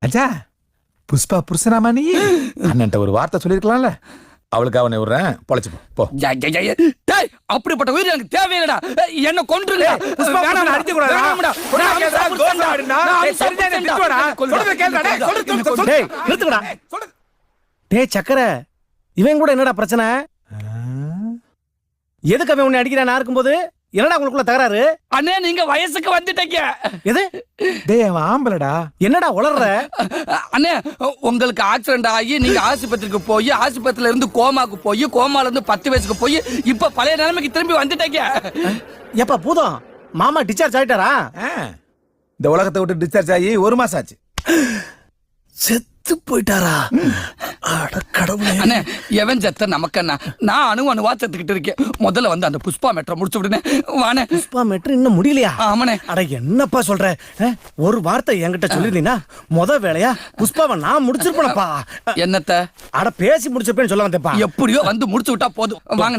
அச்சா புஷ்பா புருஷனாமா நீ அண்ணன்ட்ட ஒரு வார்த்தை சொல்லிருக்கலாம்ல. அவளுக்கு அவனை விடுறேன், பொழைச்சு போ. டேய், அப்படிப்பட்ட உயிர் எனக்கு தேவையில்லடா. என்ன கொன்றுங்க. அடிக்க கூடாது. டேய் சக்கர, இவன் கூட என்னடா பிரச்சனை? எதுக்கு அவன் உன்னை அடிக்கிறான் இருக்கும்போது? என்னடா உங்களுக்குள்ள தகராறு? அண்ணே, நீங்க வயசுக்கு வந்துட்டீங்க. எது? டேய் அவன் ஆம்பளடா. என்னடா உளர்ற? அண்ணே, உங்களுக்கு ஆக்சிடென்ட் ஆகி நீங்க ஆஸ்பத்திரிக்கு போய் ஆஸ்பத்திரியில இருந்து கோமாக்கு போய் கோமால இருந்து 10 வயசுக்கு போய் இப்ப பழைய நிலைமைக்கு திரும்பி வந்துட்டீங்க. எப்ப பூதம் மாமா டிஸ்சார்ஜ் ஆயிட்டாரா? இந்த உலகத்தை விட்டு டிஸ்சார்ஜ் ஆகி 1 மாசம் ஆச்சு. செத்து போயிட்டாரா? அட கடவுளே. அண்ணே, எவன் செத்த நமக்கு என்ன? நான் அணுவா செத்துக்கிட்டு இருக்கேன். முதல்ல வந்து அந்த புஷ்பா மெட்ரோ முடிச்சு விடுனே. வானே. புஷ்பா மெட்ரோ இன்னும் முடியலையா? ஆமாண்ணே. அட என்னப்பா சொல்ற? ஒரு வார்த்தை என்கிட்ட சொல்லிருந்தீங்கன்னா முத வேலையா புஷ்பாவை நான் முடிச்சிருப்பேனப்பா. என்னத்த? அட பேசி முடிச்சிருப்பேன்னு சொல்ல வந்தேப்பா. எப்படியோ வந்து முடிச்சு விட்டா போதும். வாங்க.